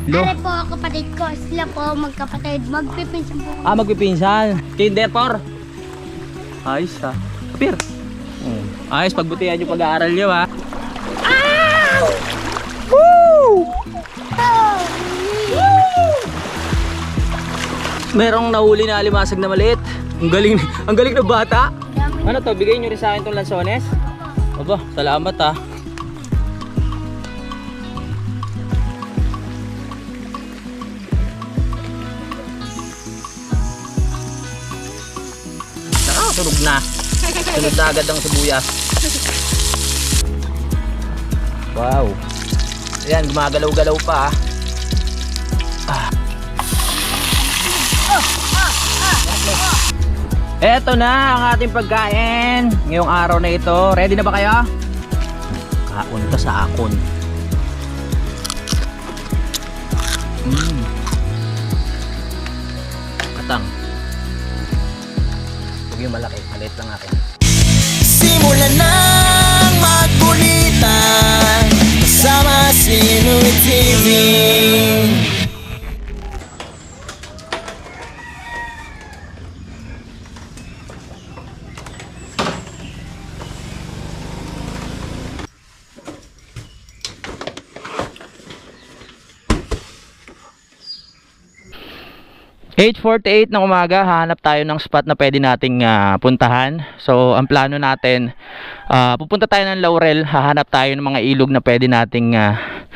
Lo? Ano po, kapatid ko. Sila po, magkapatid. Magpipinsan po. Ah, magpipinsan. Kinder por. Ayos ha. Kapir. Ayos, pagbutihan yung pag-aaral nyo ha. Ow! Woo! Oh! Merong nahuli na alimasag na maliit. Ang galing na bata. Ano to, bigay nyo rin sa akin itong lansones? Aba, salamat ha. Nakakatunog na. Sunod na agad ang sibuyas. Wow. Ayan, gumagalaw-galaw pa ha. Eto na ang ating pagkain ngayong araw na ito. Ready na ba kayo? Kaon ka sa akon. Katang. Huwag yung malaki. Maliit lang akin. Simulan ng magkulitan kasama si Louie TV. (8:48) ng umaga, hahanap tayo ng spot na pwede nating puntahan. So, ang plano natin, pupunta tayo ng Laurel, hahanap tayo ng mga ilog na pwede nating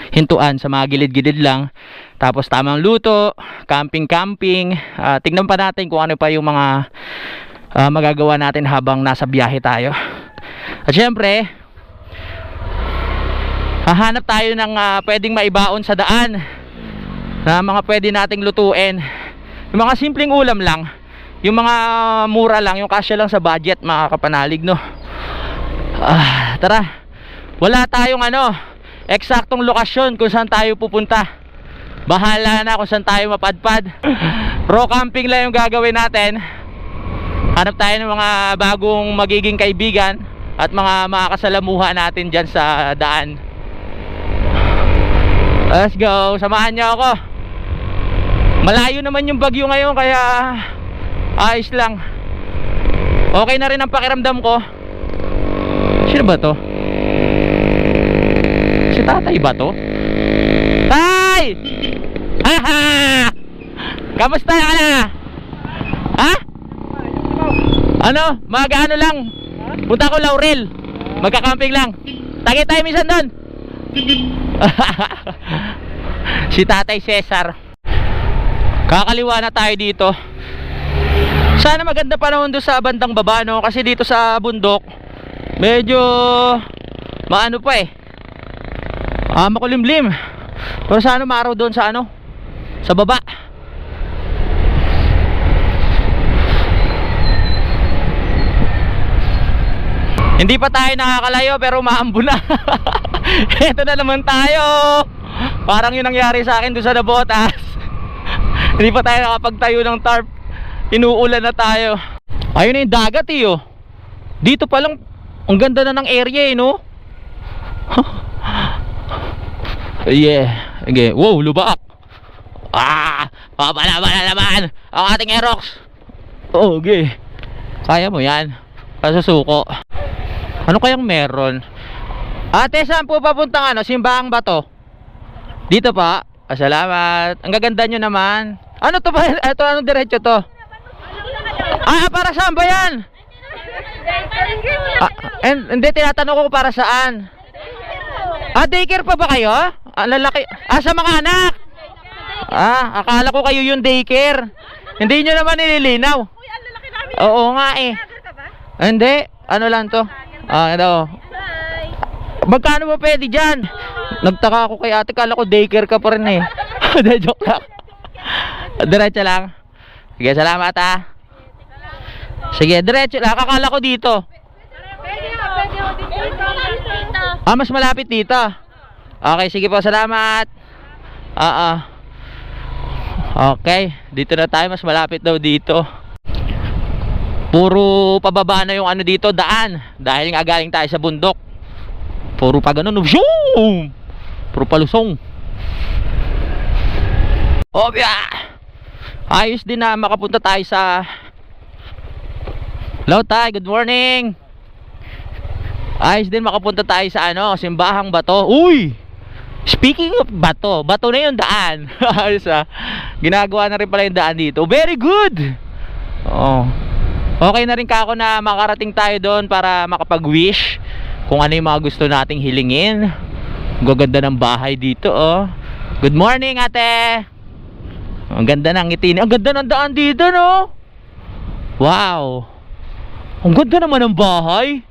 hintuan sa mga gilid-gilid lang. Tapos tamang luto, camping-camping, tignan pa natin kung ano pa yung mga magagawa natin habang nasa biyahe tayo. At syempre, hahanap tayo ng pwedeng maibaon sa daan na mga pwede nating lutuin. Yung mga simpleng ulam lang, yung mga mura lang, yung kasya lang sa budget, mga kapanalig, no? Tara, wala tayong eksaktong lokasyon kung saan tayo pupunta. Bahala na kung saan tayo mapadpad. Pro camping lang yung gagawin natin. Hanap tayo ng mga bagong magiging kaibigan at mga makakasalamuha natin dyan sa daan. Let's go, samahan niyo ako. Malayo naman yung bagyo ngayon, kaya ayos lang. Okay na rin ang pakiramdam ko. Sino ba to? Si tatay ba to? Tay! Haha! Kamusta ka na? Ha? Ano? Mag-ano lang? Punta ko Laurel. Magka-camping lang. Tagay tayo minsan doon. Si Tatay Cesar. Kakaliwa na tayo dito. Sana maganda panahon doon sa bandang baba, no? Kasi dito sa bundok medyo maano pa makulimlim. Pero sana maaraw doon sa sa baba. Hindi pa tayo nakakalayo pero maambo na. Ito na naman tayo. Parang yun nangyari sa akin doon sa Nabotas. Hindi pa tayo nakapagtayo ng tarp. Inuulan na tayo. Ayun na yung dagat oh. Dito pa lang ang ganda na ng area no. Yeah. Okay. Wow, lubak. Pabala naman ang ating Aerox. Okay. Kaya mo yan. Kasusuko. Ano kayang meron? Ate, saan po papuntang simbahang ba to? Dito pa? Salamat. Ang gaganda nyo naman. Ano to ba? Ito, anong diretso to? Para saan ba yan? Hindi, tinatanong ko para saan. Daycare pa ba kayo? Lalaki. Sa mga anak. Akala ko kayo yung daycare. Hindi nyo naman nililinaw. Oo nga Hindi, ano lang to. Magkano ba pwede dyan? Nagtaka ako kay ate, kala ko daycare ka pa rin De, joke lang. Diretso lang. Sige, salamat Sige, diretso lang. Kakala ko dito. Mas malapit dito. Okay, sige po, salamat. Okay, dito na tayo. Mas malapit daw dito. Puro pababa na yung dito, daan. Dahil nga galing tayo sa bundok. Puro pa ganun. Puro palusong. Obya! Ayos din na makapunta tayo sa... Hello tay, good morning! Ayos din makapunta tayo sa Simbahang Bato. Uy! Speaking of bato, bato na yung daan. Ayos ginagawa na rin pala yung daan dito. Very good! Oh. Okay na rin kako na makarating tayo doon para makapag-wish kung ano yung mga gusto nating hilingin. Gaganda ng bahay dito, oh. Good morning, ate! Ang ganda ng ngiti. Ang ganda ng daan dito, no? Wow! Ang ganda naman ng bahay.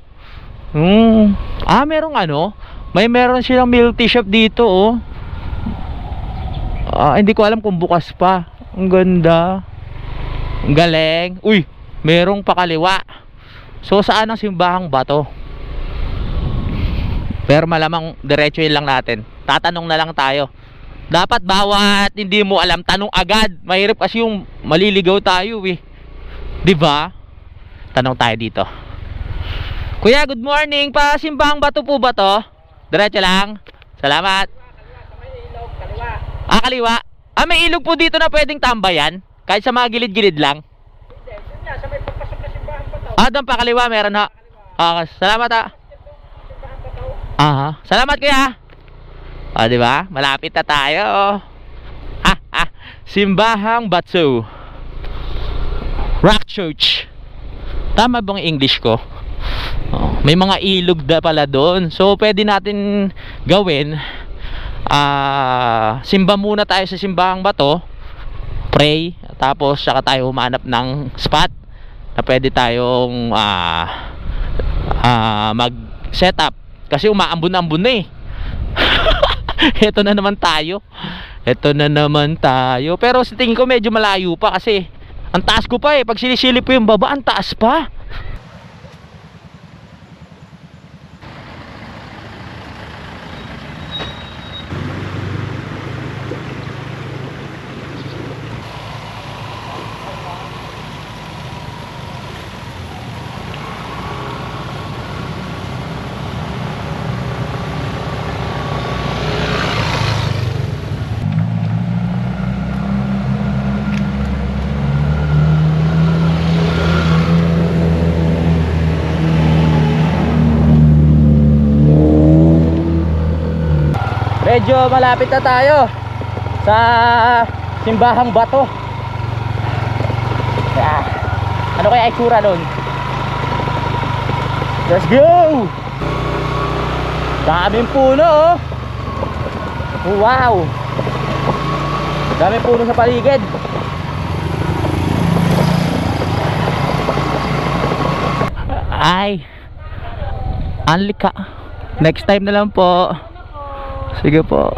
Merong meron silang milk tea shop dito, oh. Hindi ko alam kung bukas pa. Ang ganda. Ang galing. Uy, merong pakaliwa. So saan ang Simbahang Bato? Pero malamang diretsuhin lang natin. Tatanong na lang tayo. Dapat bawat hindi mo alam, tanong agad. Mahirap kasi yung maliligaw tayo, eh. 'Di ba? Tanong tayo dito. Kuya, good morning. Pa Simbahang Bato po ba to? Diretso lang. Salamat. Kaliwa. May ilog po dito na pwedeng tambayan? Kahit sa mga gilid-gilid lang? Doon pa kaliwa meron ha. Salamat ha. Salamat kuya. Diba? Malapit na tayo. Simbahang Bato Rock Church. Tama bang English ko? May mga ilog na pala doon. So pwede natin gawin, simba muna tayo sa Simbahang Bato, pray, tapos saka tayo humanap ng spot na pwede tayong mag set up. Kasi umaambon-ambon na, eh. Ito na naman tayo. Pero sa tingin ko medyo malayo pa kasi ang taas ko pa, eh. Pag sinisilip ko yung baba, ang taas pa. Medyo malapit na tayo sa Simbahang Bato. Ano kaya itsura nun? Let's go! Daming puno, oh. Wow! Daming puno sa paligid. Ay, anlika. Next time na lang po. Sige po.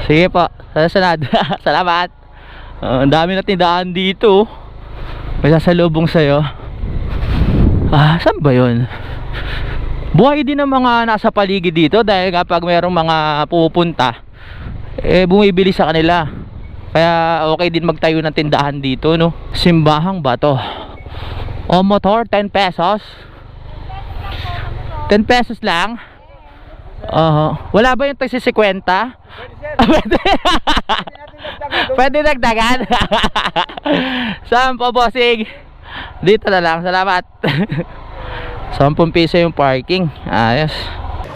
Sige po. Sasanad. Salamat. Ang dami na tindahan dito. May sasalubong sa'yo. Saan ba yun? Buhay din ang mga nasa paligid dito dahil kapag mayroong mga pupunta, bumibili sa kanila. Kaya okay din magtayo ng tindahan dito, no? Simbahang Bato. Motor 10 pesos. 10 pesos lang. Wala ba yung tagsi 50? Pwede dagdagan. Saan po, bossing? Dito na lang, salamat. 10 piso yung parking. Ayos.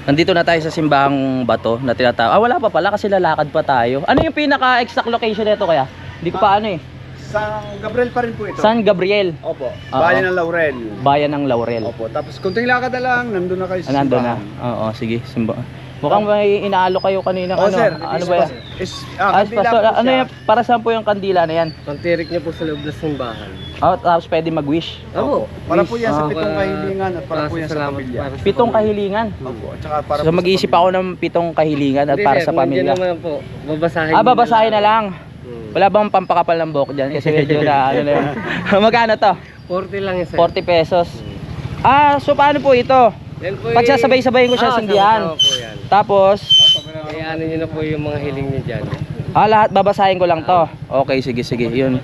Nandito na tayo sa Simbahang Bato na tinatawag. Wala pa pala kasi lalakad pa tayo. Ano yung pinaka-exact location nito kaya? Hindi ko pa eh. San Gabriel pa rin po ito. San Gabriel? Opo. Bayan ng Laurel. Bayan ng Laurel. Opo. Tapos kunting lakad na lang, nandun na kayo sa Nandun na. Oo, sige. Mukhang may inaalo kayo kanina. Sir. Ano ba yan? Kandila po ano siya. yan? Para saan po yung kandila na yan? Pantirik niya po sa loob ng simbahan. Tapos pwede mag-wish. Opo. Para po yan sa Ah. 7 kahilingan at para po yan sa pamilya. 7 kahilingan. Opo. At saka para So mag-iisip ako ng 7 kahilingan at para sa pamilya. Hindi naman po. Babasahin. Babasahin na lang. Wala bang pampakapal ng buhok dyan? Kasi medyo na ano na yun. Magkano to? 40 lang yan, sir. 40 pesos. So paano po ito? Yan po Pagsasabay-sabayin ko siya sa sindihan. sama-sama po yan. Tapos, Ano nyo na po yung mga hiling niyo dyan. lahat babasahin ko lang to. Okay, sige. Yun.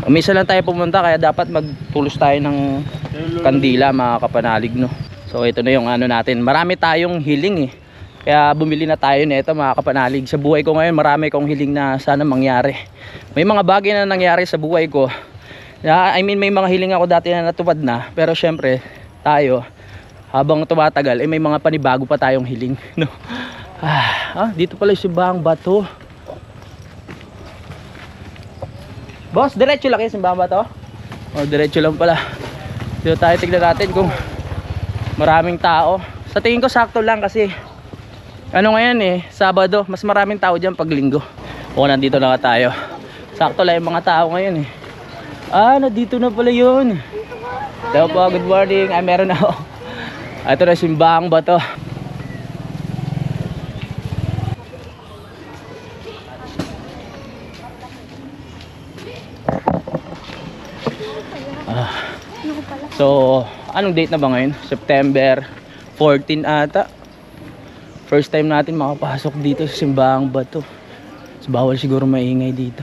Umisa lang tayo pumunta kaya dapat magtulos tayo ng kandila, mga kapanalig, no. So ito na yung ano natin. Marami tayong hiling, eh. Kaya bumili na tayo nito mga kapanalig. Sa buhay ko ngayon marami kong hiling na sana mangyari. May mga bagay na nangyari sa buhay ko. I mean may mga hiling ako dati na natupad na. Pero syempre tayo habang tumatagal may mga panibago pa tayong hiling, no? Dito pala yung Simbahang Bato. Boss, diretso lang yung Simbahang Bato? Diretso lang pala. Dito tayo, tignan natin kung maraming tao. Sa tingin ko sakto lang kasi ano ngayon Sabado, mas maraming tao dyan pag linggo. Nandito na tayo. Sakto lang yung mga tao ngayon nandito na pala yun. Hello po, good morning. Meron ako. Ito na Simbahang Bato. So, anong date na ba ngayon? September 14 ata. First time natin makapasok dito sa Simbahang Bato. So, bawal siguro maingay dito.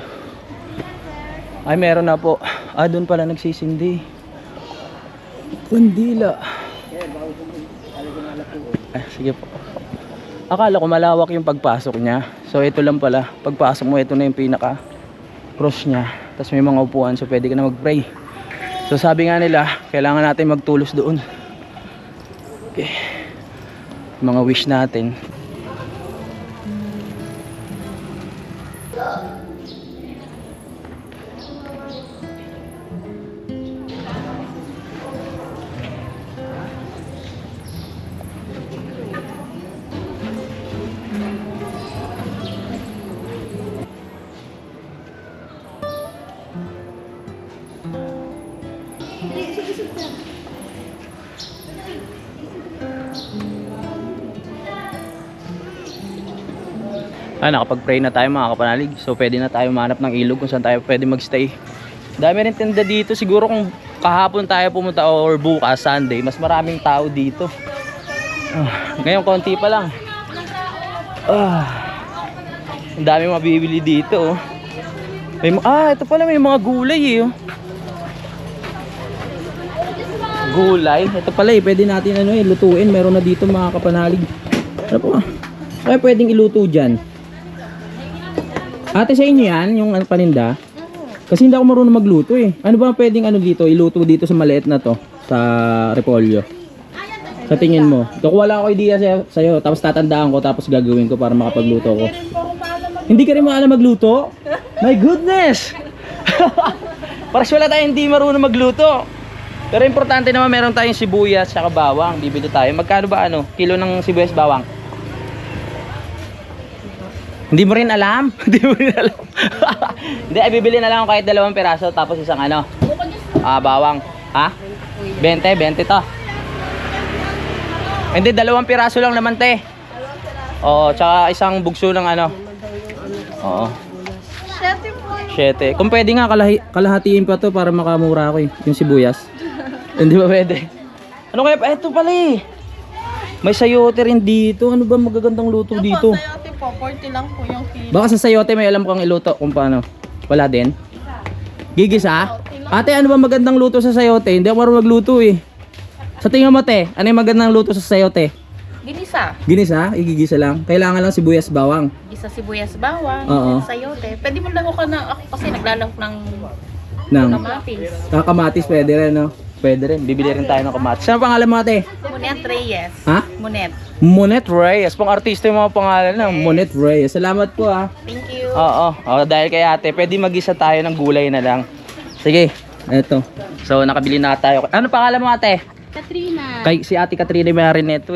Ay, meron na po. Doon pala nagsisindi. Kandila. Sige po. Akala ko malawak yung pagpasok niya. So, ito lang pala. Pagpasok mo, ito na yung pinaka cross niya. Tapos may mga upuan, so pwede ka na mag-pray. So sabi nga nila, kailangan natin magtulos doon. Okay. Mga wish natin. Nakapag-pray na tayo mga kapanalig. So pwede na tayo manap ng ilog kung saan tayo pwede magstay. Dami rin tinda dito. Siguro kung kahapon tayo pumunta or bukas Sunday, mas maraming tao dito. Ngayon konti pa lang. Ang dami mabibili dito. Ito pala may mga gulay Gulay. Ito pala pwede natin lutuin. Meron na dito mga kapanalig. Ano po? Kaya pwedeng iluto dyan. Ate, sa inyo yan, yung paninda? Kasi hindi ako marunong magluto Ano ba pwedeng dito, iluto dito sa maliit na to? Sa repolyo. Sa tingin mo? Kukuha lang ako idea sa'yo, tapos tatandaan ko, tapos gagawin ko para makapagluto ko. Hindi ka rin maalam magluto? My goodness! Paras wala tayong hindi marunong magluto. Pero importante naman meron tayong sibuyas at bawang. Bibili tayo. Magkano ba kilo ng sibuyas bawang? Hindi mo rin alam? Hindi mo rin alam. Hindi, bibili na lang ako kahit 2 piraso tapos isang bawang. 20 to. Hindi, 2 piraso lang naman te. Oo, tsaka isang bugso ng Oo. 7. Kung pwede nga kalahatiin pa to para makamura ako yung sibuyas. Hindi ba pwede? Ano kaya? Eto pala May sayote rin dito. Ano ba magagandang luto dito? Sayote po, 40 lang po yung kilo. Baka sa sayote may alam kang iluto kung paano. Wala din? Gigisa? Ate, ano ba magandang luto sa sayote? Hindi ako marunong magluto Sa tingin mo te, ano yung magandang luto sa sayote? Ginisa. Ginisa? Igigisa lang? Kailangan lang sibuyas bawang. Gisa sibuyas bawang, Oo. sayote. Pwede mo lahok ka na, ako kasi naglalahok ng kamatis. Kamatis pwede rin Pwede rin, bibili rin tayo ng kamatis. Ano pangalan mo ate? Monet Reyes. Ha? Monet. Monet Reyes. Pang artista yung mga pangalan Monet Reyes. Salamat po Thank you. Oo, dahil kay ate, pwede mag-isa tayo ng gulay na lang. Sige, eto. So nakabili na tayo. Ano pangalan mo ate? Katrina. Si ate Katrina may rin neto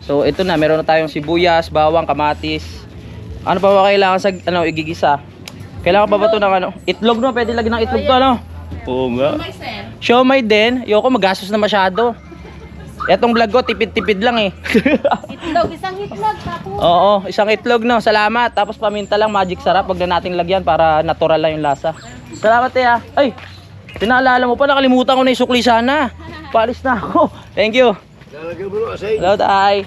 So ito na, meron na tayong sibuyas, bawang, kamatis. Ano pa ba kailangan sa igigisa? Kailangan pa ba ito ng itlog pwede lagyan ng itlog to Oo nga. Siomay din. Yoko magastos na masyado. Etong vlog ko tipid-tipid lang Itlog, isang itlog. Tapos. Oo, isang itlog Salamat. Tapos paminta lang, magic sarap. Wag na nating lagyan para natural lang yung lasa. Salamat Ay, pinaalala mo pa, nakalimutan ko na yung sukli sana. Paalis na ako. Thank you. Lalagyan mo ng asin. Hello tay.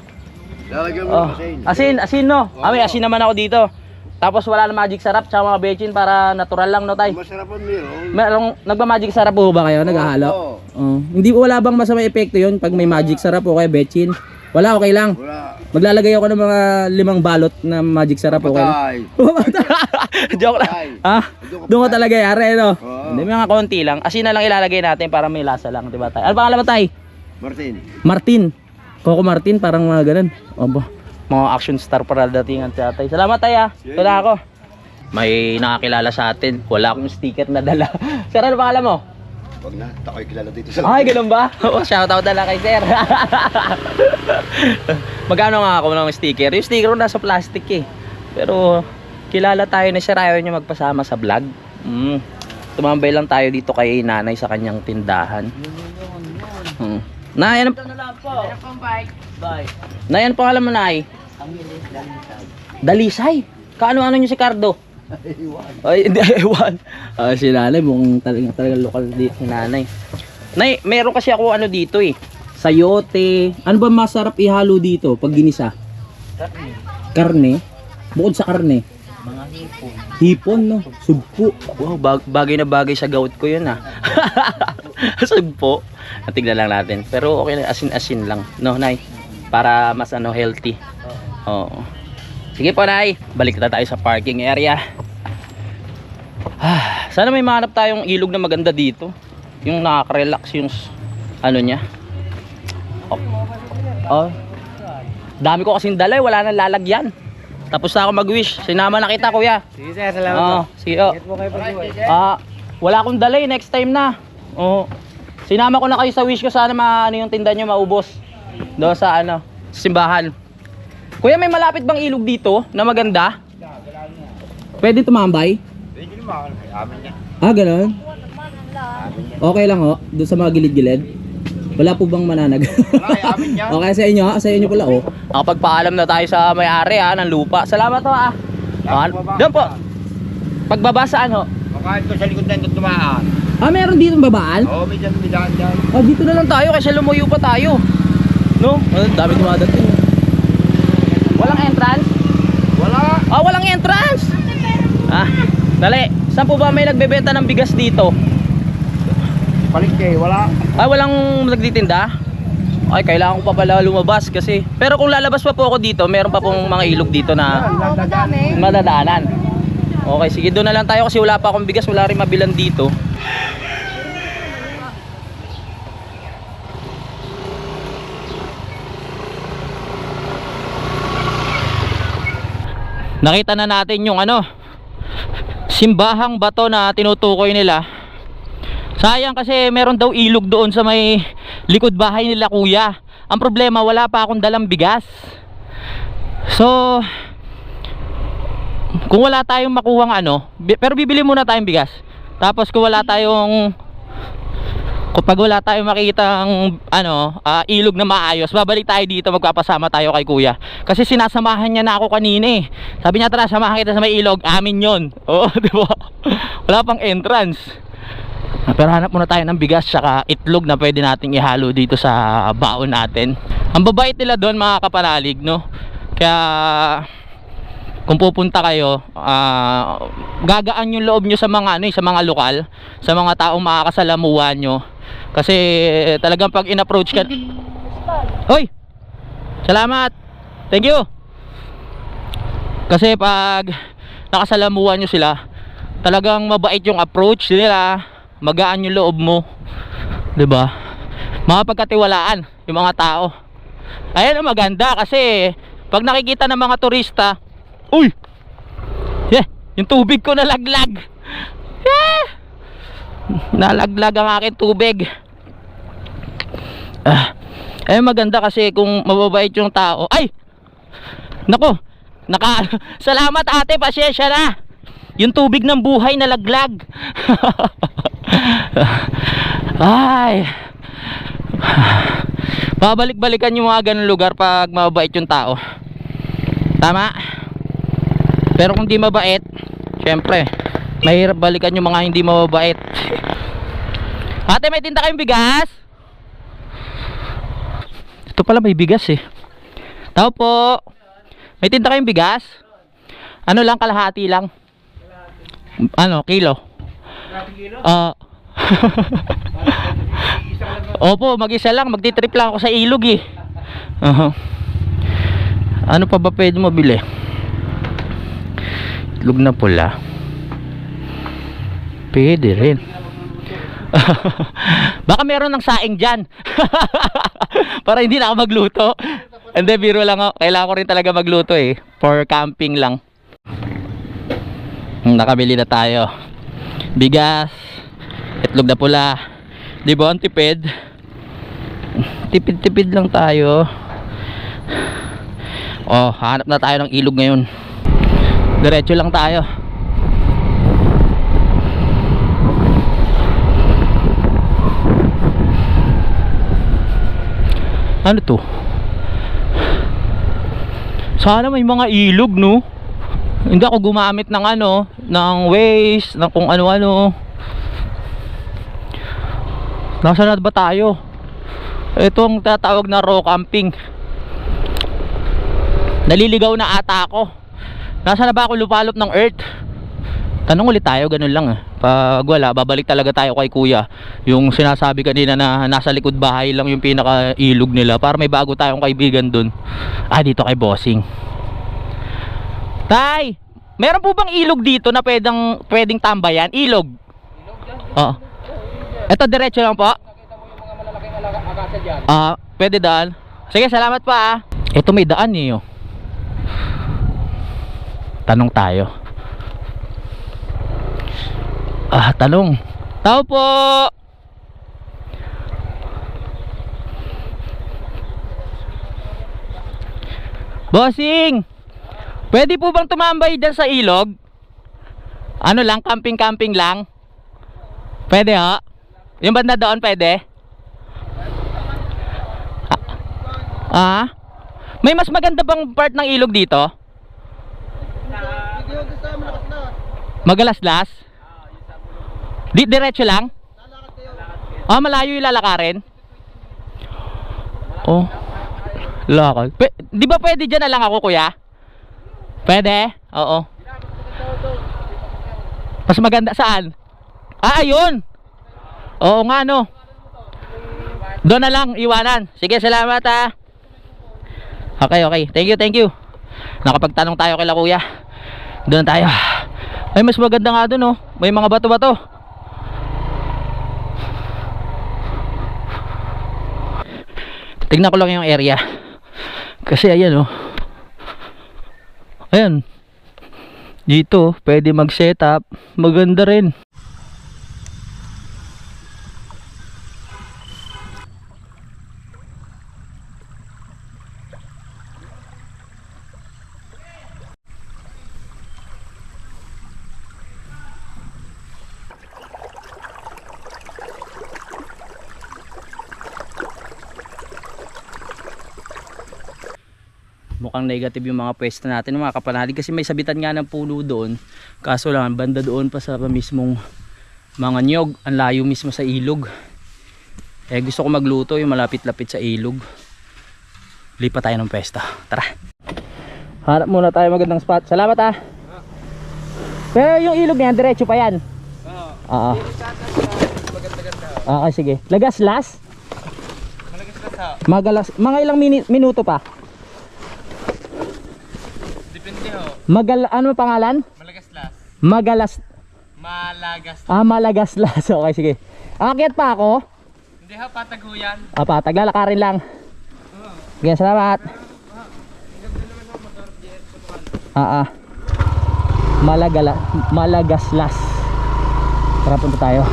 Lalagyan mo ng asin. Asin may asin naman ako dito. Tapos wala na magic sarap tsaka mga bechin para natural lang tay. Masarap ang meron. Merong nagma-magic sarap po ba kayo? Naghahalo? Oo. Hindi wala bang masama epekto 'yon pag may magic sarap o kaya bechin? Wala, okay lang. Wala. Maglalagay ako ng mga 5 balot na magic sarap, okay lang. Patay. Joke lang. Patay. Ha? Doon ko talaga yari, no? Oo. Hindi, mga konti lang. Asin na lang ilalagay natin para may lasa lang, di ba, tay? Ano pangalan mo, tay? Martin. Martin. Coco Martin, parang mga ganun. Obo. Mga action star para datingan si tatay. Salamat, tay, ha. Ito na ako. May nakakilala sa atin. Wala akong sticker na dala. Sir, ano pangalan mo? Wag na, tako'y kilala dito sa Ay, ganun ba? Oo, shoutout na lang kay sir. Magkano nga ako ng sticker? Yung sticker ko nasa plastic eh. Pero kilala tayo ni sir, ayaw niya magpasama sa vlog. Tumambay lang tayo dito kay nanay sa kanyang tindahan. Nay, ano? Nay, ano pangalan mo, nay? Dalisay. Kaano-ano niyo si Cardo? Ay, hindi, ewan. Si nanay, mukhang talagang lokal dito si nanay. Nay, meron kasi ako ano dito eh. Sayote. Ano ba masarap ihalo dito pag ginisa? Karne. Bukod sa karne. Mga hipon. Hipon, no? Sugpo. Wow, bagay na bagay sa gout ko yun, ha. Sugpo. Tignan lang natin. Pero okay na, asin-asin lang. No, nay? Para mas ano, healthy. Oo. Sige po, nay. Balik na tayo sa parking area. Sana may mahanap tayong ilog na maganda dito. Yung nakaka-relax yung ano niya. Oh. Dami ko kasing dalay, wala nang lalagyan. Tapos na ako mag-wish. Sinama na kita, kuya. Sige sir, salamat po. Sige, oh. Ingat po kayo pag-uwi. Wala akong dalay, next time na. Oh. Sinama ko na kayo sa wish ko, sana ano yung tinda nyo maubos. Doon sa ano, simbahan. Kuya, may malapit bang ilog dito na maganda? Pwede tumambay? Pwede naman, amin niya. Gano'n? Okay lang ho, doon sa mga gilid-gilid. Wala po bang mananag? Wala, amin niya. Okay, sa inyo pala oh. Nakapagpaalam na tayo sa may-ari ng lupa. Salamat ho Doon po. Pagbaba saan ho? Makain ko sa likod na ito tumaan. Meron dito babaan? Oo, may dyan, may daan dyan. Dito na lang tayo kasi lumayo pa tayo. No? Dami dumadating. Walang entrance? Wala. Walang entrance. Dali. Saan po ba may nagbebenta ng bigas dito? Palengke, wala. Walang nagtitinda? Ay, kailangan ko pa pala lumabas kasi. Pero kung lalabas pa po ako dito, meron pa pong mga ilog dito na madadaanan. Okay, sige, doon na lang tayo kasi wala pa akong bigas, wala rin mabilan dito. Nakita na natin yung ano, simbahang bato na tinutukoy nila. Sayang kasi meron daw ilog doon sa may likod bahay nila, kuya. Ang problema, wala pa akong dalang bigas. So kung wala tayong makuhang ano, pero bibili muna tayong bigas. Tapos kung wala tayong, kapag wala tayong makikitang ano, ilog na maayos, babalik tayo dito, magpapasama tayo kay kuya. Kasi sinasamahan niya na ako kanina eh. Sabi niya, tara, samahan kita sa may ilog, amin yon. Oo, di ba? Wala pang entrance. Pero hanap muna tayo ng bigas saka itlog na pwede nating ihalo dito sa baon natin. Ang babait nila doon, mga kapanalig, no? Kaya kung pupunta kayo, gagaan yung loob nyo sa mga ano, sa mga lokal, sa mga taong makakasalamuhan nyo. Kasi talagang pag in-approach ka, hoy, salamat, thank you. Kasi pag nakasalamuhan nyo sila, talagang mabait yung approach nila, magaan yung loob mo, 'di ba? Mapagkatiwalaan yung mga tao. Ayan ang maganda kasi pag nakikita ng mga turista, uy, yung tubig ko nalaglag. Nalaglag ang aking tubig. Maganda kasi kung mababait yung tao. Ay, nako, salamat ate, pasyensya na. Yung tubig ng buhay nalaglag. Ay, babalik-balikan yung mga ganun lugar pag mababait yung tao. Tama. Pero kung di mabait, syempre mahirap balikan yung mga hindi mababait. Ate, may tinda kayong bigas? Ito pala may bigas eh. Tao po, may tinda kayong bigas? Ano lang, kalahati lang? Ano, kilo? Opo, mag-isa lang, magti-trip lang ako sa ilog eh. Ano pa ba pwede mo bili? Itlog na pula. Pwede rin. Baka meron ng saing dyan. Para hindi na ako magluto. Hindi, biro lang ako. Kailangan ko rin talaga magluto eh. For camping lang. Nakabili na tayo. Bigas. Itlog na pula. Di ba ang tipid? Tipid-tipid lang tayo. Oh, hanap na tayo ng ilog ngayon. Diretso lang tayo. Ano to? Sana may mga ilog, no? Hindi ako gumamit ng ano, ng Waze, ng kung ano-ano. Nasaan na ba tayo? Ito ang tatawag na raw camping. Naliligaw na ata ako. Nasaan na ba ako lupalop ng earth? Tanong ulit tayo, ganun lang eh. Pag wala, babalik talaga tayo kay kuya. Yung sinasabi kanina na nasa likod bahay lang yung pinaka ilog nila, para may bago tayong kaibigan dun. Ah, dito kay bossing. Tay, meron po bang ilog dito na pwedeng tambayan? Ilog? Oo. Ito diretso lang po. Ah, pwede daan. Sige, salamat pa ah. Ito may daan eh. Oh. Tanong tayo. Ah, tanong. Tao po. Bossing, pwede po bang tumambay dyan sa ilog? Ano lang, camping-camping lang? Pwede ha? Yung banda doon pwede? Ah? May mas maganda bang part ng ilog dito? Magalaslas? Diretso lang? Ah, malayo yung lalakarin? Oh, lakad. Di ba pwede dyan na lang ako, kuya? Pwede? Oo. Mas maganda saan? Ah, ayun. Oo nga, no. Doon na lang, iwanan. Sige, salamat ah. Okay, okay. Thank you. Nakapagtanong tayo kay kuya. Doon tayo. Ay, mas maganda nga doon, oh. May mga bato-bato. Tignan ko lang yung area. Kasi ayan, oh. Ayan. Dito, pwede mag-setup. Maganda rin. Mukhang negative yung mga pwesto natin, mga kapanalig, kasi may sabitan nga ng puno doon. Kaso lang, banda doon pa sa mismong mga nyog, ang layo mismo sa ilog. Eh gusto ko magluto yung malapit-lapit sa ilog. Lipat tayo ng pwesto. Tara. Hanap muna tayo magandang spot. Salamat ah. Pero yung ilog niyan, diretso pa yan. Oo. Okay, sige. Lagaslas? Magalas. Mga ilang minuto pa? Ano pangalan? Malagaslas. Malagaslas. Ah, Malagaslas. Okay, sige. Aakyat pa ako. Hindi ha, pataghuyan. Ah, patag. Lalakarin lang. Sige, salamat. Malagaslas. Tara, punta tayo.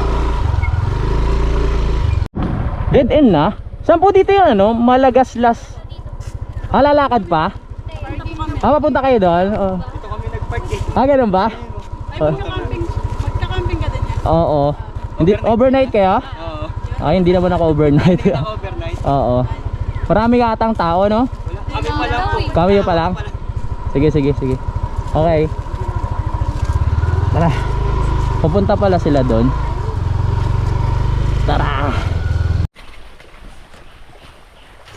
Dead end na? Saan po dito yun, ano? Malagaslas. Ah, lalakad pa? Ah, mapunta kayo doon? Oh. Ito kami nag-park eh. Ah, ganun ba? Ay, magka-camping ka din yan? Oo. Hindi, overnight kayo? Oo. Ay, hindi naman ako overnight. Overnight. Oo. Marami ka atang tao, no? Kami pa lang po. Kami pa lang? Sige. Okay. Tara. Pupunta pala sila doon. Tara.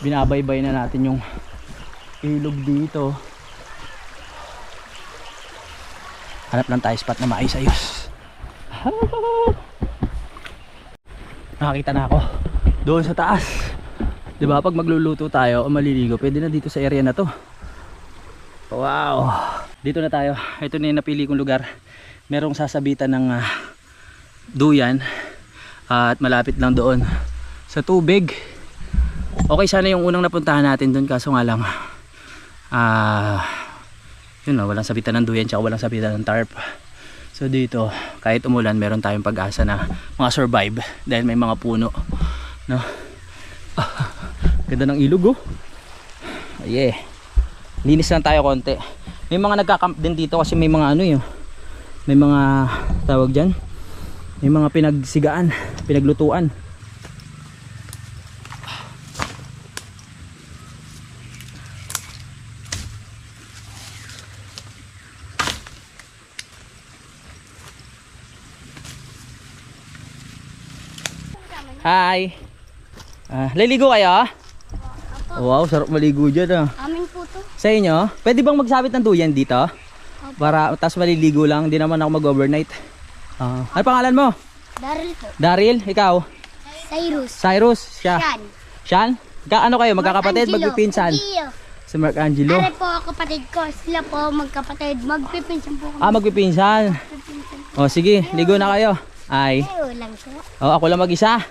Binabaybay na natin yung ilog dito. Hanap lang tayo spot na maayos-ayos. Nakakita na ako doon sa taas. 'Di ba? Pag magluluto tayo o maliligo, pwede na dito sa area na to. Wow. Dito na tayo. Ito na yung napili kong lugar. Merong sasabitan ng duyan at malapit lang doon sa tubig. Okay sana yung unang napuntahan natin doon, kaso nga lang yun na, walang sabitan ng duyan tsaka walang sabitan ng tarp. So dito, kahit umulan, meron tayong pag-asa na survive dahil may mga puno, no? Ganda ng ilog, oh. Yeah. Linis lang tayo konti. May mga nagka-camp din dito kasi may mga may mga tawag dyan, may mga pinagsigaan, pinaglutuan. Hi. Liligo kayo? Wow, sarap maligo dyan, ah. Amin po to. Sa inyo, pwede bang magsabit ng duyan dito? Para tas maliligo lang, hindi naman ako mag-overnight. Ano pangalan mo? Daryl po. Daryl, ikaw? Cyrus. Cyrus, siya. Yan. Sean? Ano kayo, magkakapatid, Mark Angelo. magpipinsan? Angelo. Si Mark Angelo. Ano po kapatid ko. Sila po magkapatid. Magpipinsan po kami. Magpipinsan. O sige, ligo na kayo. Ay. Lang po. Ako lang mag-isa.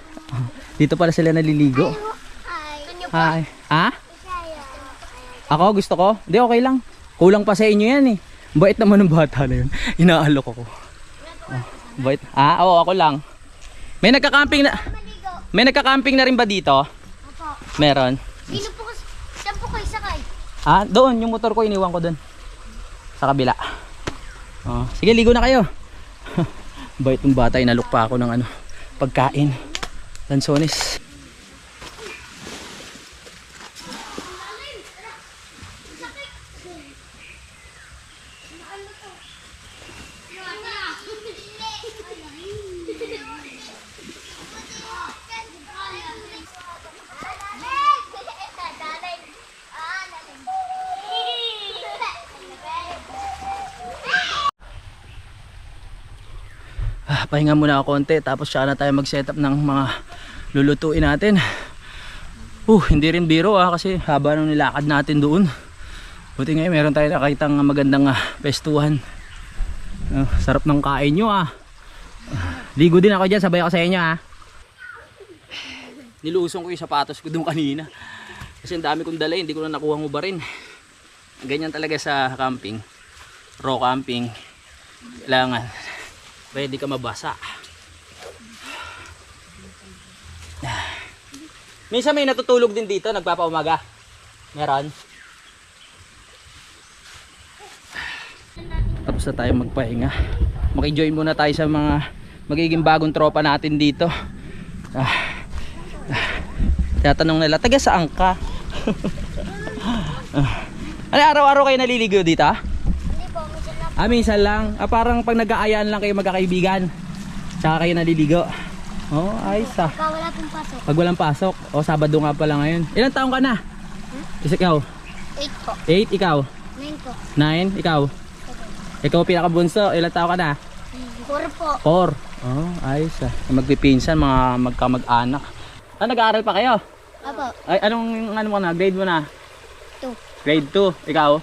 Dito pala sila naliligo. Ay. Hi. Ako, gusto ko? Hindi, okay lang. Kulang pa sa inyo yan, eh. Bait naman ng bata na yun. Inaalok ako. Bait. Oo, ako lang. May nagka-camping na rin ba dito? Opo. Meron. Sino po? Saan po kayo sakay? Doon, yung motor ko iniwan ko doon. Sa kabila. Sige, ligo na kayo. Bait ng bata, inalok pa ako ng pagkain. Lansones. Pahinga muna ako konti, tapos siya na tayo mag-setup ng mga lulutuin natin. Hindi rin biro kasi haba nung nilakad natin doon. Buti ngayon meron tayo nakitang magandang pestuhan. Sarap ng kain nyo. Ligo din ako dyan, sabay ako sa inyo. Nilusong ko yung sapatos ko doon kanina kasi ang dami kong dala, hindi ko na nakuha mo ba rin. Ganyan talaga sa camping, raw camping, kailangan pwede ka mabasa. Minsan may natutulog din dito, nagpapaumaga. Meron. Tapos na tayo magpahinga. Maki-join muna tayo sa mga magiging bagong tropa natin dito. Tatanong nila, taga saan ka? Araw-araw kayo naliligo dito? Minsan lang. Parang pag nag-aayaan lang kayo magkakaibigan, tsaka kayo naliligo. Ayos Pag wala pong pasok. Pag walang pasok. Sabado nga pala ngayon. Ilang taong ka na? Ikaw? 8 po. 8, ikaw? 9 po. 9, ikaw? Ikaw pinakabunso, ilang taong ka na? 4 po. 4. Ayos Magpipinsan, magkamag-anak. Nag-aaral pa kayo? Opo. Ay, anong mo na? Grade mo na? 2. Grade 2, ikaw?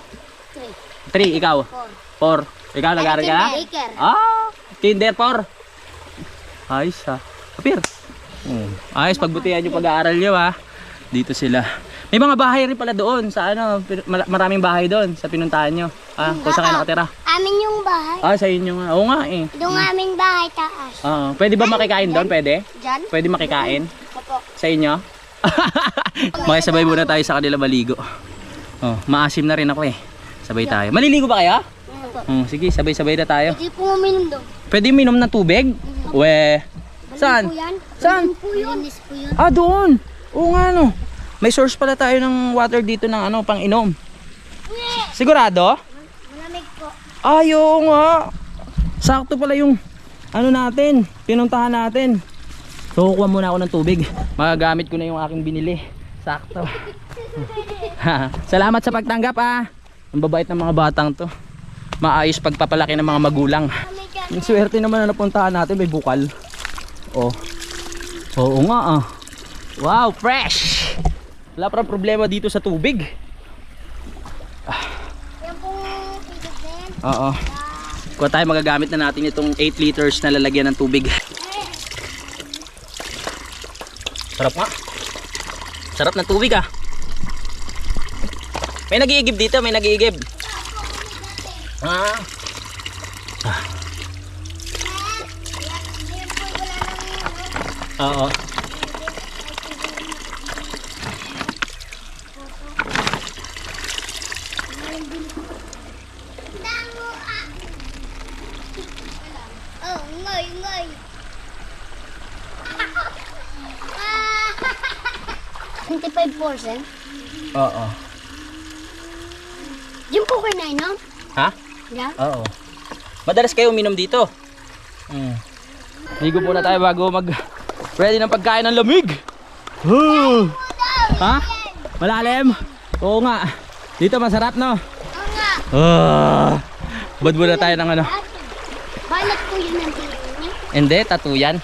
3. 3, ikaw? 4. Ikaw, nag-aaral ka na? Baker. Kinder 4. Ayos Kapir. Ayos, pagbutihan yung pag-aaral nyo Dito sila. May mga bahay rin pala doon sa maraming bahay doon sa pinuntahan nyo. Kung saan kayo nakatira. Amin yung bahay. Sa inyo nga. Oo nga eh. Doon aming bahay taas. Pwede ba makikain doon? Pwede? Diyan? Pwede makikain? Opo. Sa inyo? Makisabay muna tayo sa kanila maligo. Maasim na rin ako eh. Sabay tayo. Maliligo ba kayo? Opo. Sige, sabay-sabay na tayo. Hindi po uminom doon. Pwede minom ng tubig? Saan? Saan? Malinis po yun. Doon. Oo nga May source pala tayo ng water dito ng pang inom. Sigurado? Malamig po. Oo nga. Sakto pala yung natin, pinuntahan natin. So kukuha muna ako ng tubig. Magagamit ko na yung aking binili. Sakto. Salamat sa pagtanggap Ang babait ng mga batang to. Maayos pagpapalaki ng mga magulang. Yung swerte naman na napuntahan natin, may bukal. Oo nga Wow, fresh. Wala pa problema dito sa tubig. Yan pong tubig na yan. Oo. Kuha tayo, magagamit na natin itong 8 liters na lalagyan ng tubig. Sarap nga. Sarap ng tubig ah. May nag-iigib dito, may nag-iigib. Ah. Oo. Oh, ngoy, ngoy. 25%? Oo. Yung po kayo na inom? Ha? Yeah? Oo. Madalas kayo uminom dito. Ligo muna tayo bago ready ng pagkain ng lamig. Ha? Malalim? Oo nga. Dito masarap no? Oo nga. Bad muna tayo ng ano. Balat po yun ang tingin niya. Hindi, tattoo yan.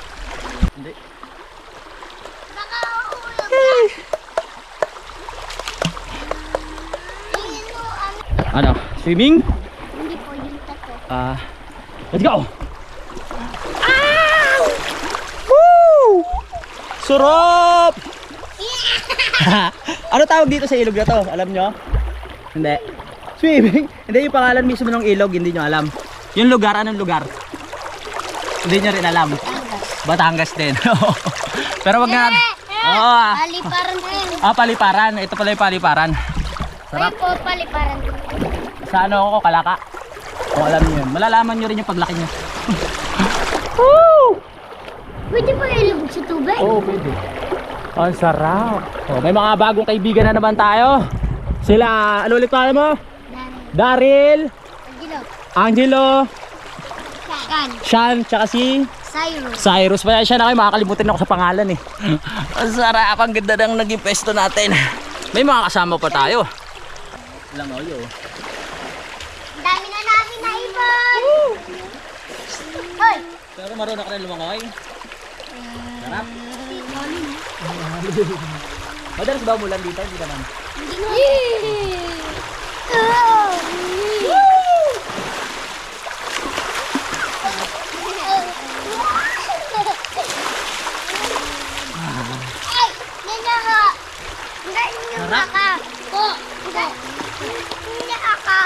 Nakauulog ka. Tingin mo ang... Ano? Swimming? Hindi po yung tato. Let's go! Woo! Sarap! Ano tawag dito sa ilog na to? Alam nyo? Hindi. Swimming? Hindi, yung pangalan mismo ng ilog, hindi nyo alam. Yung lugar, anong lugar? Hindi nyo rin alam. Batangas din. Pero wag na. Oo. Paliparan po yun. Paliparan. Ito pala yung paliparan. Sarap. Ay po, paliparan po. Sa ano ako, Kalaka? Kung alam nyo yun. Malalaman nyo rin yung paglaki nyo. Pwede po ilubog sa tubig? Oo, pwede. Ang sarap. Oh, may mga bagong kaibigan na naman tayo. Sila, ano ulit tayo mo? Daryl, Angelo. Angelo, Kan. Sean, tsaka si Cyrus. Cyrus. Kaya siya na kayo, makakalimutin ako sa pangalan eh. Ang sarap, ang ganda ng naging pesto natin. May mga kasama pa tayo. Alam mo yun. Ang dami na namin na ibon. Hoy! Pero marunong ka na lumangoy. Sarap. Madalas ba umulan dito? Hindi naman. Ay! Yan ako! Ganyan ka! Po! Ganyan ka!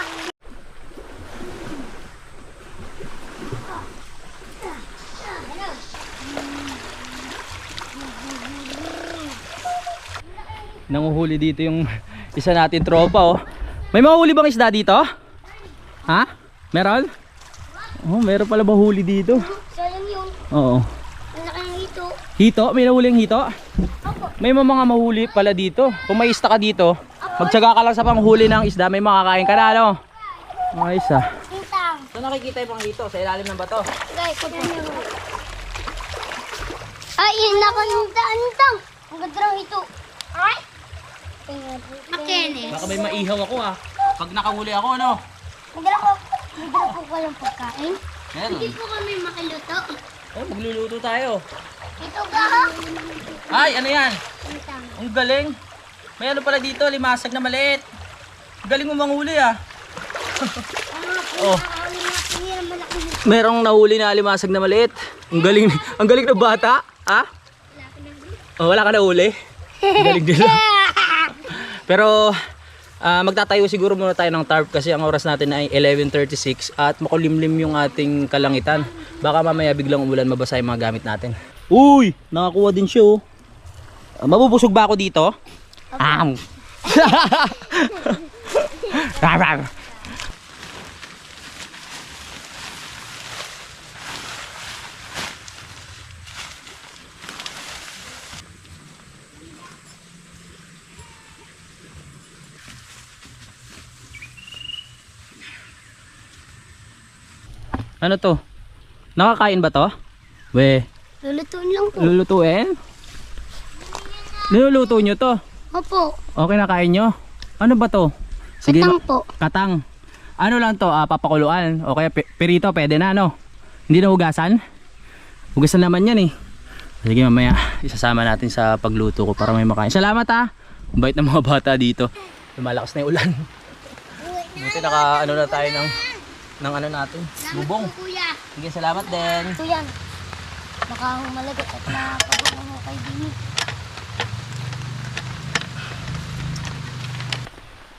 Nanguhuli dito yung isa natin tropa oh. May mahuli bang isda dito? Ha? Meron? Oh, meron pala mahuli dito. Sayang yung Oo. malaki ng ito. Hito? May nahuling hito? Opo. May mga mahuli pala dito. Kung may isda ka dito, magtyaga ka lang sa panghuli ng isda, may makakain ka na, no? Ayos ah. Tintang. Saan nakikita yung mga hito? Sa ilalim ng bato? Guys, yan. Ay, yun ako yung tantang. Ang ganda ng ito. Ay! Akin eh. Baka may maihaw ako ah. Pag nakahuli ako, ano? Magdala po walang pagkain. Meron. Hindi po kami makiluto. Oh, magluluto tayo. Ito ka ha? Ay, ano yan? Tintang. Ang galing. May ano pala dito, limasag na maliit. Galing mo manghuli ah. Oh. Merong nahuli na limasag na maliit. Ang galing ng bata. Ah? Oh, wala ka nahuli. Ang galing nila. Pero magtatayo siguro muna tayo ng tarp kasi ang oras natin ay 11:36 at makulimlim yung ating kalangitan. Baka mamaya biglang umulan, mabasa yung mga gamit natin. Uy, nakakuha din siya oh. Mabubusog ba ako dito? Ano to? Nakakain ba to? We, Lulutuin lang po. lulutuin? Niluluto nyo to? Opo. Okay na kain nyo? Ano ba to? Katang po. Katang. Ano lang to? Papakuluan. O kaya perito, pwede na no? Hindi na hugasan? Hugasan naman yan eh. Sige mamaya, isasama natin sa pagluto ko para may makain. Salamat ha. Bait ng mga bata dito. Lumalakas na yung ulan. Buti naka ano na tayo ng ano natin, bubong. Salamat po, kuya. Sige, salamat din. Ito yan. Baka humalagot at napagod mo kay Dini.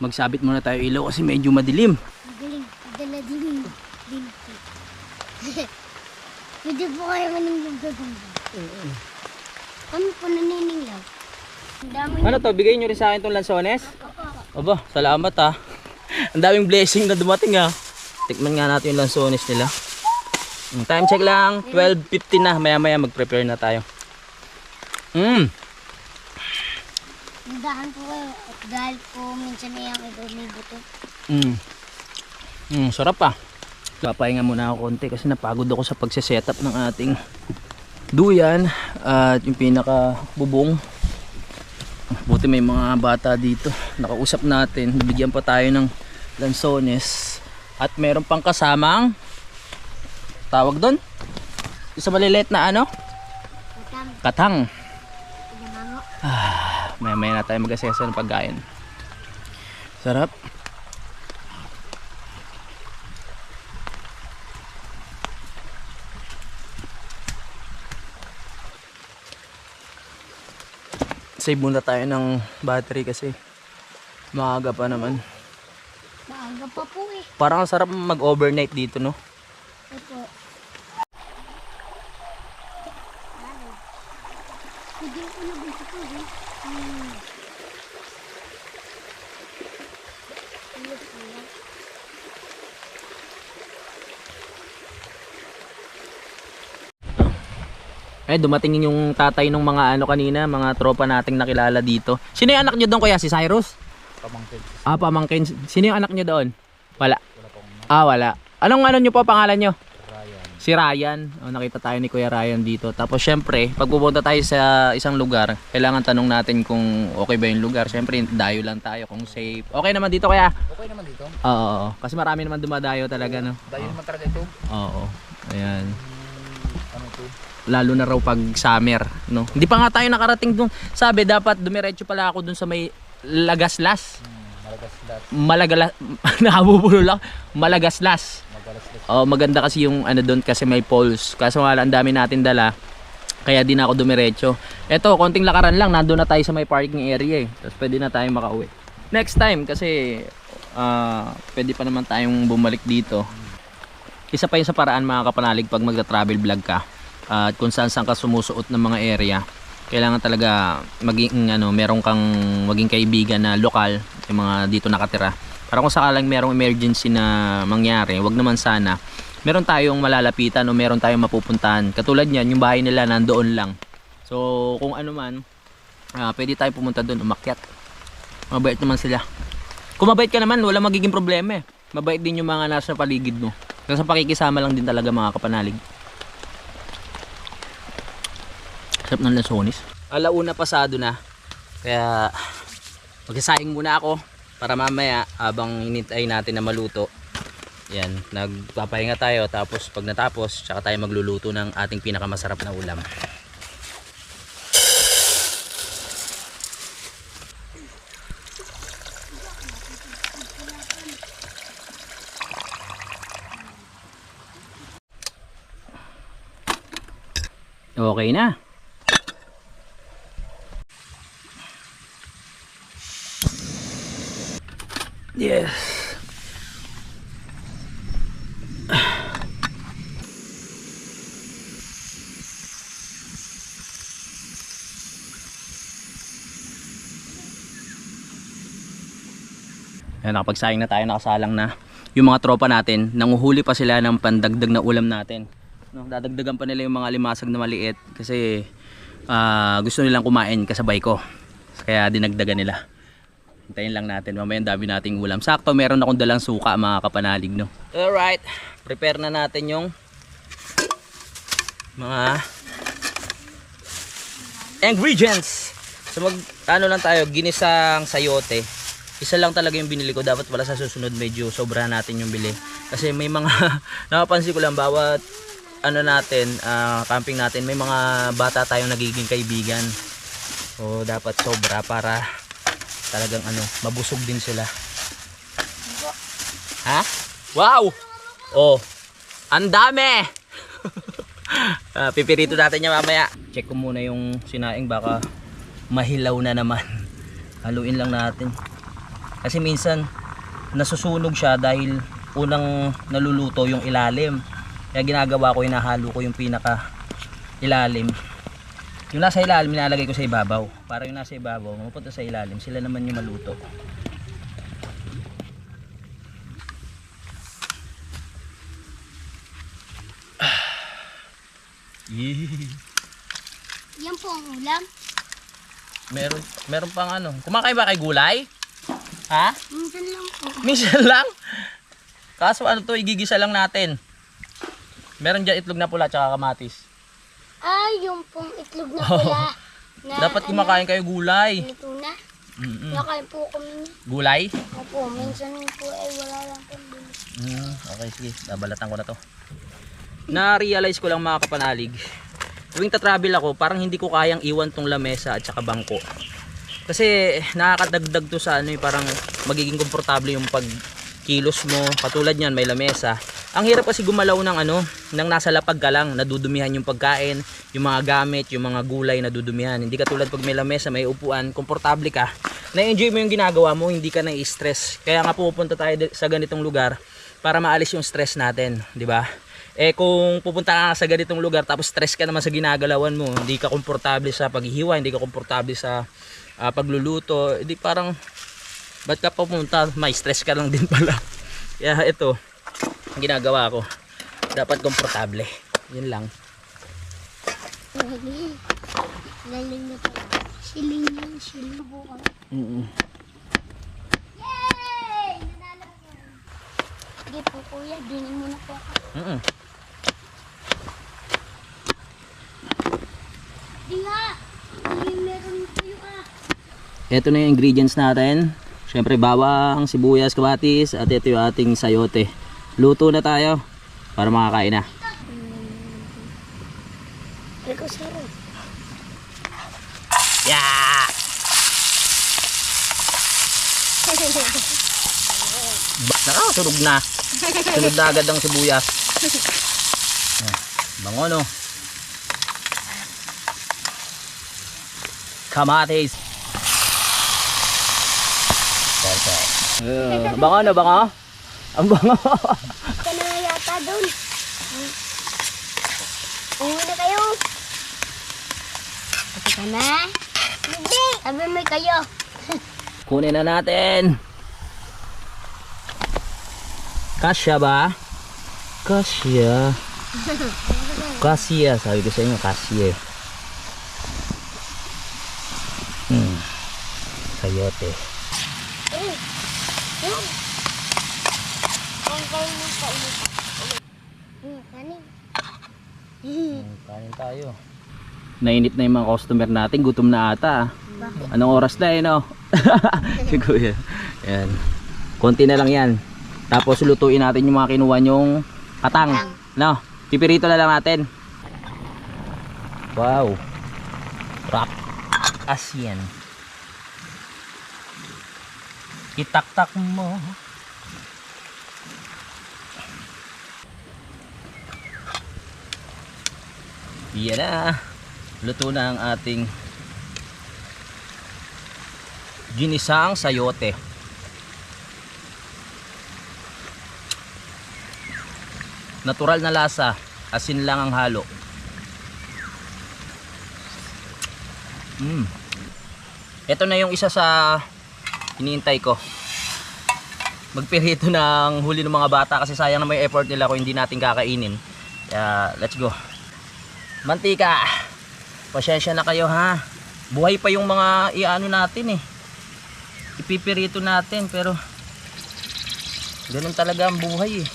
Magsabit muna tayo ilaw kasi medyo madilim. Magaling. Dala din. Pwede po kayo maninglaw gaganda. Kami po nanininglaw. Ang dami Ano to, bigay nyo rin sa akin itong lansones? Aba, salamat ha. Ang daming blessing na dumating ha. Tikman nga natin yung lansones nila. Time check lang, 12:50 na. Maya maya mag-prepare na tayo. Nandahan po kayo at dahil po minsan may buto. Sarap pa. Papahinga muna ako konti kasi napagod ako sa pagse-setup ng ating duyan at yung pinaka bubong. Buti may mga bata dito. Nakausap natin. Bibigyan pa tayo ng lansones at meron pang kasamang tawag doon. Isa maliliit na ano? Katang. Maya na tayo mag-asesa ng pagkain. Sarap. Save muna tayo ng battery kasi maaga pa naman. Maaga pa po eh. Parang ang sarap mag-overnight dito, no? Ito. Hindi ko na dito po eh. Dumating yung tatay ng mga ano kanina, mga tropa nating nakilala dito. Sino yung anak nyo doon kuya? Si Cyrus? Pamangkin. Pamangkin. Sino yung anak nyo doon? Wala. Wala. Anong ano nyo po, pangalan nyo? Ryan. Si Ryan. Nakita tayo ni Kuya Ryan dito. Tapos syempre, pag pupunta tayo sa isang lugar, kailangan tanong natin kung okay ba yung lugar. Syempre, dayo lang tayo kung safe. Okay naman dito kuya? Okay naman dito. Oo. Kasi marami naman dumadayo talaga, no? Dayo naman talaga ito. Oo. Ayan. Ano ito? Lalo na raw pag summer, no? Hindi pa nga tayo nakarating doon. Sabi dapat dumiretso pala ako doon sa may Lagaslas. Malagaslas. Nakabubulol lang. Malagaslas. Magalaslas. Oh, maganda kasi yung ano doon kasi may poles. Kaso nga lang, ang dami natin dala. Kaya di na ako dumiretso. Eto, konting lakaran lang, nandoon na tayo sa may parking area eh. Tapos pwede na tayong makauwi. Next time kasi pwede pa naman tayong bumalik dito. Isa pa yun sa paraan mga kapanalig pag magta-travel vlog ka. At kung saan ka sumusuot ng mga area, kailangan talaga maging meron kang maging kaibigan na lokal, yung mga dito nakatira. Para kung sakalang merong emergency na mangyari, wag naman sana, meron tayong malalapitan o meron tayong mapupuntahan. Katulad niyan, yung bahay nila nandoon lang. So kung ano man, pwede tayo pumunta doon, umakyat. Mabait naman sila. Kung mabait ka naman, wala magiging problema eh. Mabait din yung mga nasa paligid mo. Kasi pakikisama lang din talaga mga kapanalig. Sarap ng lansones. Alauna pasado na. Kaya magsasaing muna ako para mamaya habang hinintay natin na maluto. Yan, nagpapahinga tayo tapos pag natapos, tsaka tayo magluluto ng ating pinakamasarap na ulam. Okay na. Yes. Ayan, nakapagsaing na tayo, nakasalang na. Yung mga tropa natin, nanguhuli pa sila ng pandagdag na ulam natin. No, dadagdagan pa nila yung mga limasag na maliit kasi gusto nilang kumain kasabay ko. Kaya dinagdagan nila. Hintayin lang natin, mamaya ang dami nating ulam. Sakto, meron akong dalang suka mga kapanalig, no. Alright, prepare na natin yung mga ingredients. So ano lang tayo, ginisang sayote. Isa lang talaga yung binili ko, dapat pala sa susunod medyo sobra natin yung bili. Kasi may mga napapansin ko lang bawat natin, camping natin, may mga bata tayong nagiging kaibigan. So dapat sobra para talagang ano, mabusog din sila. Ha? Wow! Oh, ang dami! Pipirito natin niya mamaya. Check ko muna yung sinaing, baka mahilaw na naman. Haluin lang natin. Kasi minsan nasusunog siya dahil unang naluluto yung ilalim. Kaya ginagawa ko, hinahalo ko yung pinaka ilalim. Yung nasa ilalim nilalagay ko sa ibabaw. Para yung nasa ibabaw mapunta sa ilalim, sila naman yung maluto. Yan po ang ulam. Meron pang ano. Kumakain ba kay gulay? Ha? Minsan lang po. Minsan lang. Kaso ano to, igigisa lang natin. Meron dyan itlog na pula tsaka kamatis. Ay, yung pong itlog na pula. Na, Dapat kumakain kayo gulay. Ito na. Mm-mm. Nakain po kami niya. Gulay? Opo, minsan po ay wala lang pong bilis. Okay, sige. Babalatan ko na to. Na-realize ko lang mga kapanalig. Tuwing tatravel ako, parang hindi ko kayang iwan tong lamesa at saka bangko. Kasi nakakadagdag to sa ano, parang magiging komportable yung pagkilos mo. Katulad niyan, may lamesa. Ang hirap kasi gumalaw ng ano, nang nasa lapag ka lang, nadudumihan yung pagkain, yung mga gamit, yung mga gulay nadudumihan. Hindi katulad pag may lamesa, may upuan, komportable ka. Na-enjoy mo yung ginagawa mo, hindi ka na-stress. Kaya nga pupunta tayo sa ganitong lugar para maalis yung stress natin, di ba? Eh kung pupunta ka sa ganitong lugar tapos stress ka naman sa ginagalawan mo, hindi ka komportable sa paghihiwa, hindi ka komportable sa pagluluto, hindi parang ba't ka pupunta, may stress ka lang din pala. Kaya ito ang ginagawa ko, dapat komportable, yun lang. Lalim na pala. Siling yan, siling po kami. Yay! Nanalo po. Sige po kuya, dinin muna po ako. Di nga! Hindi meron kayo Ito na yung ingredients natin. Syempre bawang, sibuyas, kamatis, at ito yung ating sayote. Luto na tayo para makakain na. Eko sarap. Yeah! Nakasunog na. Sunod na agad ang sibuyas. Bango no. Kamatis. Bango no, bango? Ang bango. Ka na yata doon. Uwi na kayo. Kasi ka na? Hindi. Sabi may kayo. Kunin na natin. Kasya ba? Kasya. Kasya. Sabi ko sa inyo, kasya. Sayote. Ang kayo mo sa ulit. Kanin. Kanin tayo. Nainit na yung mga customer natin. Gutom na ata. Anong oras na no? Si Kuya. Yan. Konti na lang yan. Tapos lutuin natin yung mga kinuha nyong katang. No? Pipirito na lang natin. Wow. Rock. Asyan. Itak-tak mo. Yan na. Luto na ang ating ginisang sayote. Natural na lasa, asin lang ang halo. Ito na yung isa sa iniintay ko. Magpirito ng huli ng mga bata kasi sayang na may effort nila kung hindi natin kakainin. Kaya let's go. Mantika. Pasensya na kayo ha. Buhay pa yung mga iano natin eh. Ipipirito natin pero ganun talaga ang buhay eh.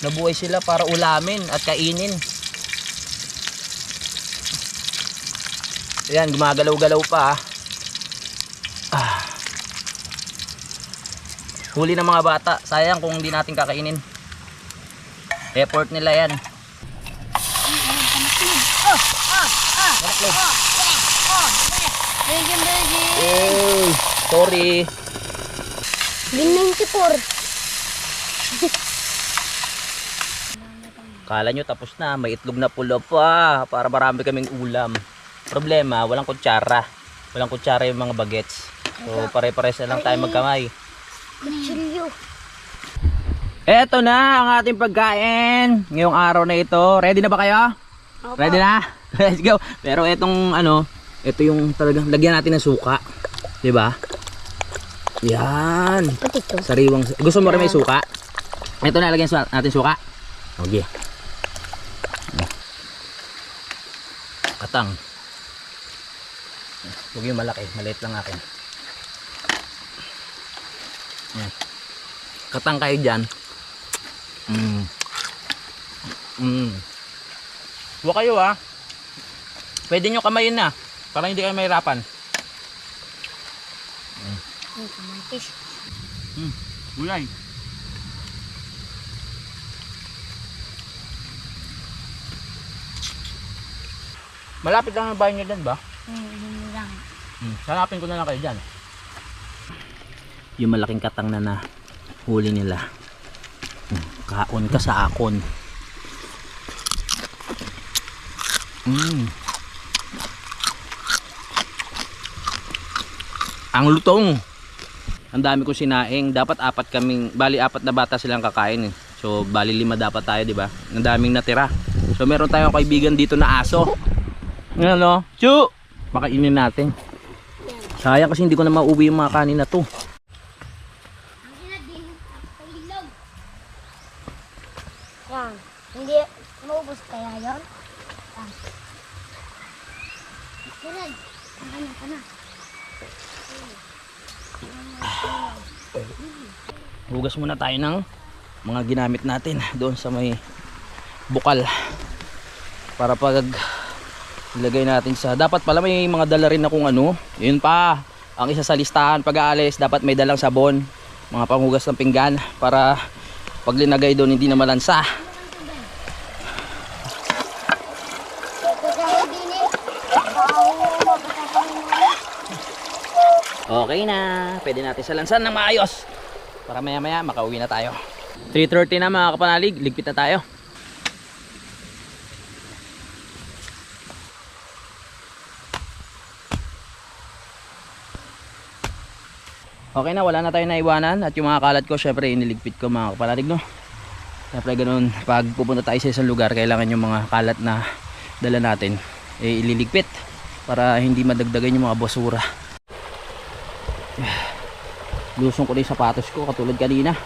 Nabuhay sila para ulamin at kainin. Ayan, gumagalaw-galaw pa ah. Huli ng mga bata. Sayang kung hindi natin kakainin. Effort nila yan. Virgin, virgin. Uy, sorry. Bin 94. Kala nyo tapos na, may itlog na pulo pa para marami kaming ulam. Problema, walang kutsara. Walang kutsara yung mga bagets. So pare-pares na lang tayo magkamay. Kutsilyo. Eto na ang ating pagkain ngayong araw na ito. Ready na ba kayo? Ready na? Let's go. Pero etong ano, ito yung talagang lagyan natin ng suka. 'Di ba? Yan. Pati ito. Sariwang. Gusto mo rin may suka? Ito na lagyan natin suka. Okay. Katang. Huwag yung malaki, maliit lang akin. Yan. Katang kayo dyan. Huwag kayo pwede nyo kamayin na para hindi kayo mahirapan. Kamatis. Gulay. Malapit lang ang bahay nyo dyan ba? Yun lang. Hanapin ko na lang kayo dyan. Yung malaking katang na huli nila. Kaon ka sa akon. Ang lutong. Ang dami kong sinaing. Dapat bali apat na bata silang kakain. So bali 5 dapat tayo, di ba? Ang daming natira. So meron tayong kaibigan dito na aso. Ano? Chu! Makainin natin. Sayang kasi hindi ko na mauwi yung mga kanin na to. Yan. Hindi maubos kaya yun? Sunod. Ano ka na? Hugas muna tayo ng mga ginamit natin doon sa may bukal. Para pag ilagay natin sa, dapat pala may mga dala rin akong ano, yun pa ang isa sa listahan pag aalis, dapat may dalang sabon, mga panghugas ng pinggan para pag linagay doon hindi na malansa. Okay na, pwede natin salansan ng maayos para maya maya makauwi na tayo. 3:30 na mga kapanalig, ligpit na tayo. Okay na, wala na tayong naiwanan. At yung mga kalat ko, syempre iniligpit ko mga kapanalig, no? Syempre ganun, pag pupunta tayo sa isang lugar, kailangan yung mga kalat na dala natin ililigpit para hindi madagdagan yung mga basura. Lusong ko na yung sapatos ko katulad kanina.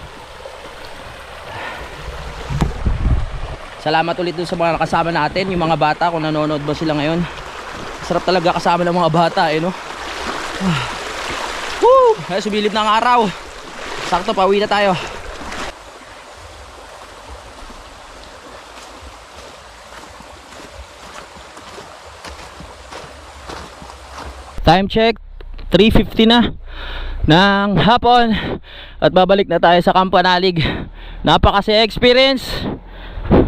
Salamat ulit dun sa mga kasama natin, yung mga bata, kung nanonood ba sila ngayon. Sarap talaga kasama ng mga bata, no? Woo! Ay, subilip na ang araw. Sakto, pauwi na tayo. Time check, 3:50 na ng hapon. At babalik na tayo sa Kampanalig. Napakasaya experience.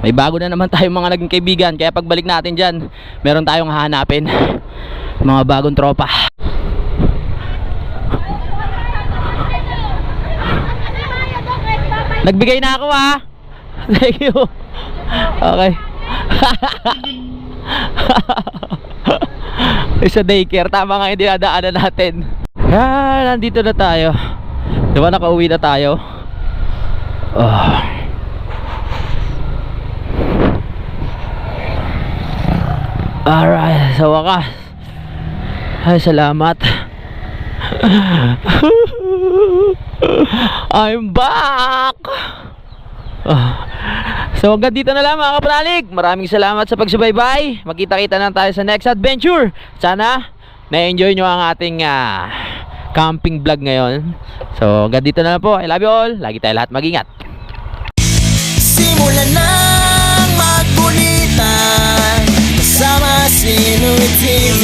May bago na naman tayong mga naging kaibigan. Kaya pagbalik natin dyan, meron tayong hahanapin. Mga bagong tropa. Nagbigay na ako Thank you. Okay. Sa daycare, tama nga yung dinadaanan natin. Nandito na tayo. Diba nakauwi na tayo? Alright, sa wakas. Ay, salamat. I'm back. So hanggang dito na lang mga kapanalig. Maraming salamat sa pagsubaybay. Magkita-kita na tayo sa next adventure. Sana na-enjoy nyo ang ating camping vlog ngayon. So hanggang dito na lang po. I love you all. Lagi tayo lahat mag-ingat. Simulan ng magkulitan kasama si Inuit TV.